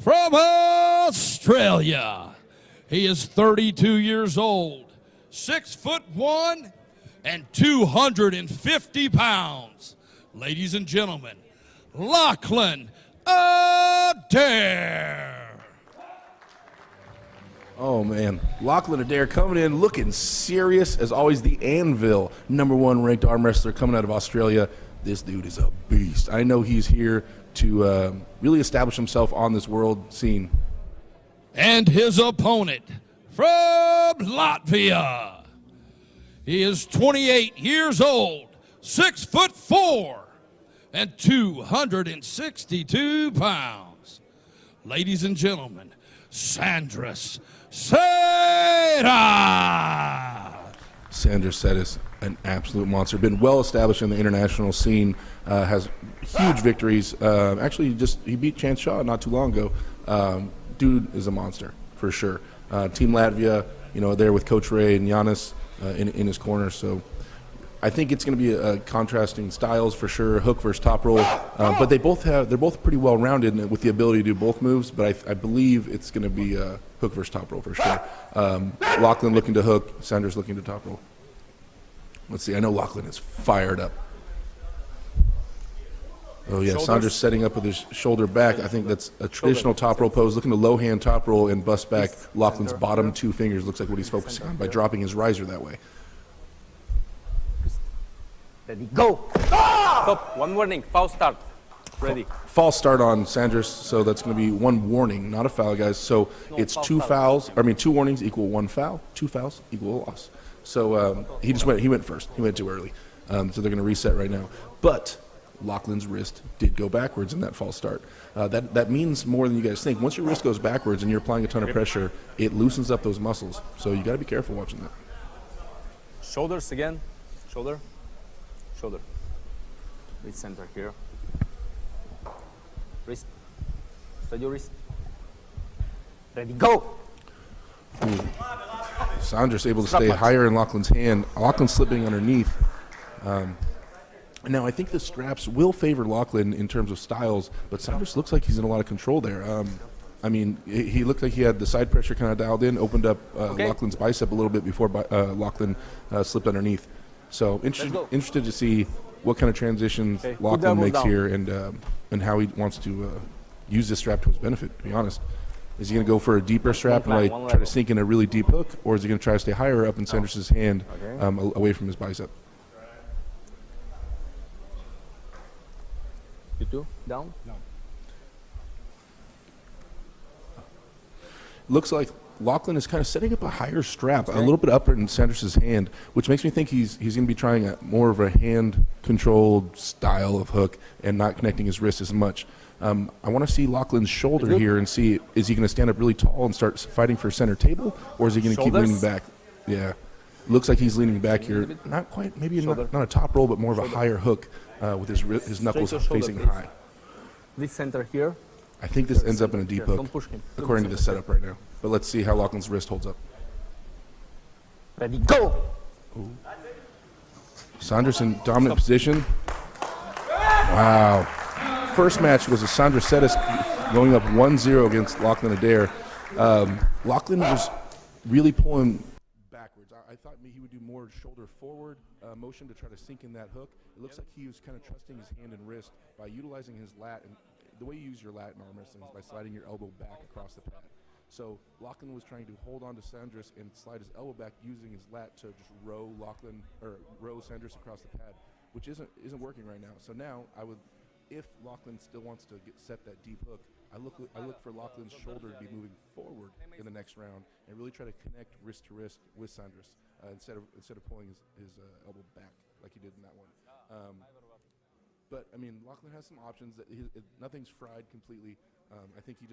from Australia. He is 32 years old, 6'1" and 250 pounds. Ladies and gentlemen, Lachlan Adair. Oh, man. Lachlan Adair coming in looking serious. As always, the Anvil, #1 ranked arm wrestler coming out of Australia. This dude is a beast. I know he's here to really establish himself on this world scene. And his opponent from Latvia. He is 28 years old, 6'4" and 262 pounds. Ladies and gentlemen, Sandris. Sedis, an absolute monster. Been well established in the international scene. Has huge victories. Actually, he beat Chance Shaw not too long ago. Dude is a monster for sure. Team Latvia, there with Coach Ray and Giannis in his corner. So I think it's going to be a contrasting styles for sure. Hook versus top roll, but they're both pretty well rounded with the ability to do both moves. But I believe it's going to be hook versus top roll for sure. Lachlan looking to hook, Sandris looking to top roll. Let's see. I know Lachlan is fired up. Oh yeah, Sandris setting up with his shoulder back. I think that's a traditional top roll pose. Looking to low hand top roll and bust back. Lachlan's bottom two fingers looks like what he's focusing on by dropping his riser that way. Ready, go! Stop, one warning, foul start. Ready. False start on Sandris, so that's going to be one warning, not a foul, guys. So it's two warnings equal one foul, two fouls equal a loss. So he went first. He went too early. So they're going to reset right now. But Lachlan's wrist did go backwards in that false start. That means more than you guys think. Once your wrist goes backwards and you're applying a ton of pressure, it loosens up those muscles. So you got to be careful watching that. Shoulders again. Shoulder. Shoulder. Wrist center here. Wrist. Spread your wrist. Ready, go! Sandris able to stay higher in Lachlan's hand. Lachlan slipping underneath. Now, I think the straps will favor Lachlan in terms of styles, but Sandris looks like he's in a lot of control there. I mean, he looked like he had the side pressure kind of dialed in, opened up Lachlan's bicep a little bit before Lachlan slipped underneath. So interested to see what kind of transitions Lachlan makes here and how he wants to use this strap to his benefit, to be honest. Is he going to go for a deeper strap and try to sink in a really deep hook, or is he going to try to stay higher up in Sandris' hand away from his bicep? You two, down? No. Looks like Lachlan is kind of setting up a higher strap, a little bit up in Sandris' hand, which makes me think he's going to be trying more of a hand-controlled style of hook and not connecting his wrist as much. I want to see Lachlan's shoulder here and see, is he going to stand up really tall and start fighting for center table, or is he going to keep leaning back? Yeah. Looks like he's leaning back here. Not quite, maybe not a top roll, but more of a higher hook with his knuckles facing high. This center here. I think this ends up in a deep hook, according to the setup right now. But let's see how Lachlan's wrist holds up. Ready, go! Ooh. Sandris in dominant position. Wow. First match was a Sandris Sedis going up 1-0 against Lachlan Adair. Lachlan was really pulling backwards. I thought he would do more shoulder forward motion to try to sink in that hook. It looks like he was kind of trusting his hand and wrist by utilizing his lat. And the way you use your lat in arm wrestling is by sliding your elbow back across the pad. So Lachlan was trying to hold on to Sandris and slide his elbow back using his lat to just row Sandris across the pad, which isn't working right now. So now if Lachlan still wants to set that deep hook, I look for Lachlan's shoulder to be moving forward in the next round and really try to connect wrist to wrist with Sandris instead of pulling his elbow back like he did in that one. But I mean, Lachlan has some options. Nothing's fried completely. I think he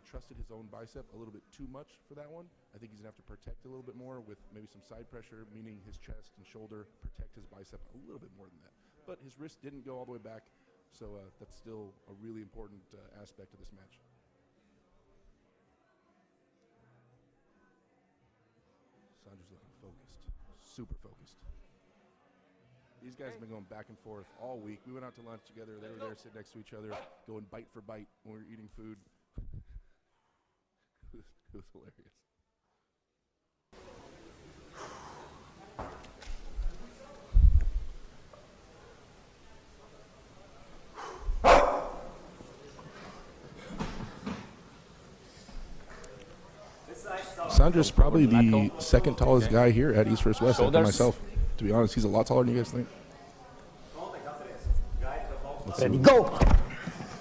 trusted his own bicep a little bit too much for that one. I think he's gonna have to protect a little bit more with maybe some side pressure, meaning his chest and shoulder, protect his bicep a little bit more than that. But his wrist didn't go all the way back, so that's still a really important aspect of this match. Sandris looking focused, super focused. These guys have been going back and forth all week. We went out to lunch together. They were there sitting next to each other, going bite for bite when we were eating food. It was hilarious. Sandris probably the second tallest guy here at East First West after myself. To be honest, he's a lot taller than you guys think. Ready, go!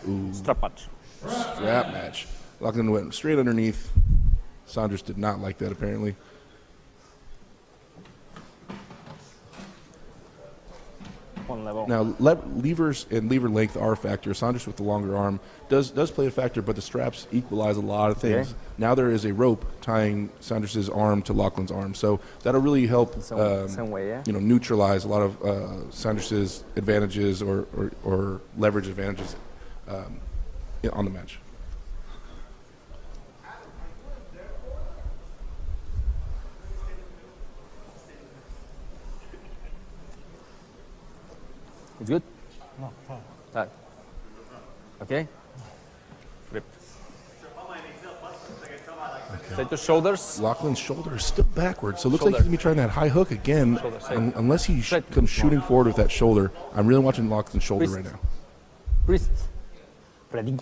Ooh. Strap match. Strap match. Lachlan went straight underneath. Sandris did not like that, apparently. One level. Now, levers and lever length are a factor. Sandris with the longer arm does play a factor, but the straps equalize a lot of things. Okay. Now there is a rope tying Sandris' arm to Lachlan's arm, so that'll really help some way, yeah? Neutralize a lot of Sandris' advantages or leverage advantages on the match. It's good? No. Tight. Okay. Grip. Okay. Set your shoulders. Lachlan's shoulder is still backwards, so it looks like he's going to be trying that high hook again. Unless he comes shooting forward with that shoulder. I'm really watching Lachlan's shoulder right now. Wrist. Ready.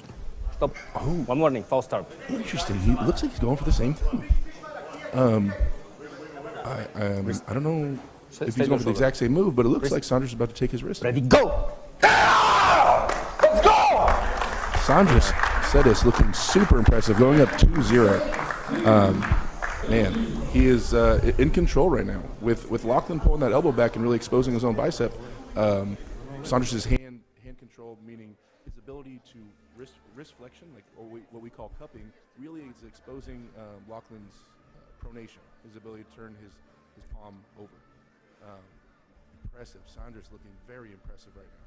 Stop. Oh. One warning. False start. Interesting. He looks like he's going for the same thing. I don't know if he's going for the exact same move, but it looks like Sandris is about to take his wrist. Ready, go! Let's go! Sandris Sedis looking super impressive, going up 2-0. Man, he is in control right now. With Lachlan pulling that elbow back and really exposing his own bicep, Sandris' hand control, meaning his ability to wrist flexion, what we call cupping, really is exposing Lachlan's pronation, his ability to turn his palm over. Impressive. Sandris looking very impressive right now.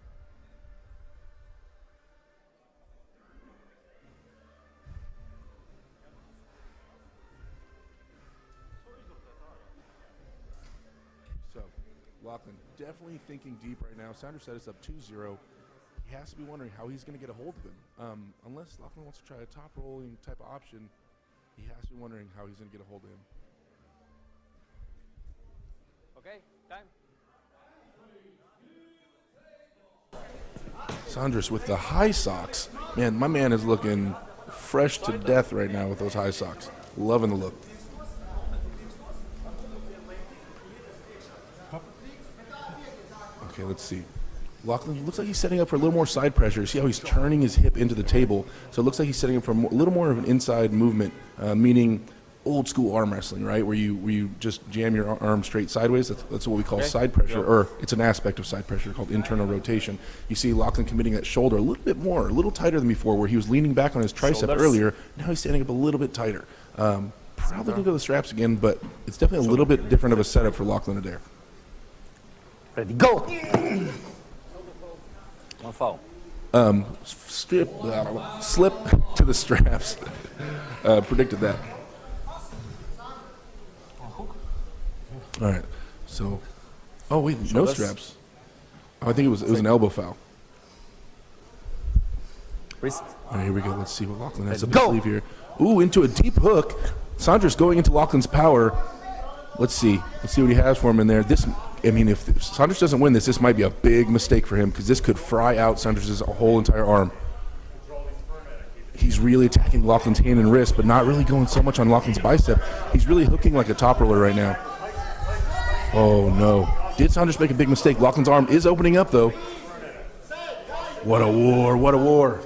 So, Lachlan definitely thinking deep right now. Sandris set us up 2-0. He has to be wondering how he's going to get a hold of him. Unless Lachlan wants to try a top rolling type of option, he has to be wondering how he's going to get a hold of him. Okay, time. Sandris with the high socks. Man, my man is looking fresh to death right now with those high socks. Loving the look. Okay, let's see. Lachlan looks like he's setting up for a little more side pressure. See how he's turning his hip into the table. So it looks like he's setting up for a little more of an inside movement, meaning old school arm wrestling, right? Where you just jam your arm straight sideways. That's what we call side pressure, or it's an aspect of side pressure called internal rotation. You see Lachlan committing that shoulder a little bit more, a little tighter than before, where he was leaning back on his tricep earlier. Now he's standing up a little bit tighter. Probably going to go to the straps again, but it's definitely a little bit different of a setup for Lachlan Adair. Ready, go! One foul. Slip to the straps. Predicted that. All right, so, oh wait, no straps. Oh, I think it was an elbow foul. Wrist. All right, here we go. Let's see what Lachlan has up his sleeve here. Ooh, into a deep hook. Sandris going into Lachlan's power. Let's see what he has for him in there. If Sandris doesn't win this might be a big mistake for him because this could fry out Sandris' whole entire arm. He's really attacking Lachlan's hand and wrist, but not really going so much on Lachlan's bicep. He's really hooking like a top roller right now. Oh, no. Did Sandris make a big mistake? Lachlan's arm is opening up, though. What a war. What a war.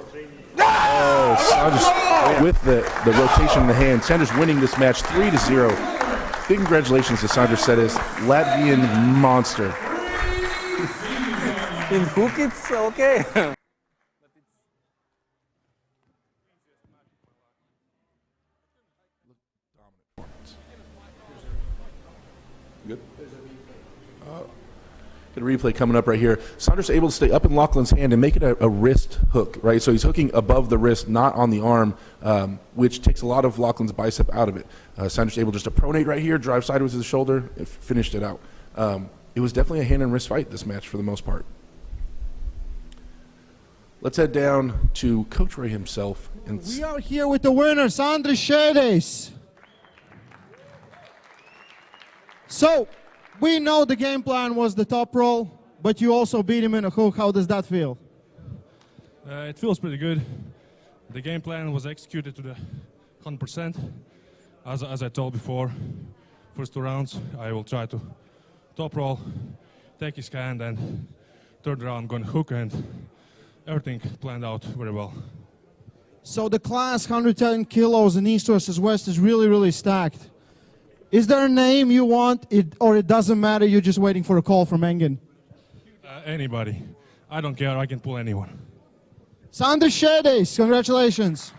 Oh, Sandris with the rotation in the hand. Sandris winning this match 3-0. Big congratulations to Sandris Sedis, Latvian monster. In hook, it's okay. Good. Good replay coming up right here. Sandris able to stay up in Lachlan's hand and make it a wrist hook, right? So he's hooking above the wrist, not on the arm, which takes a lot of Lachlan's bicep out of it. Sandris able just to pronate right here, drive sideways with the shoulder, finished it out. It was definitely a hand and wrist fight, this match, for the most part. Let's head down to Coach Ray himself. And we are here with the winner, Sandris Sedis. So, we know the game plan was the top roll, but you also beat him in a hook. How does that feel? It feels pretty good. The game plan was executed to the 100%. As I told before, first 2 rounds, I will try to top roll, take his hand, and third round I'm going to hook, and everything planned out very well. So the class 110 kilos in East versus West is really, really stacked. Is there a name you want, or it doesn't matter, you're just waiting for a call from Engen? Anybody. I don't care, I can pull anyone. Sandris Sedis, congratulations.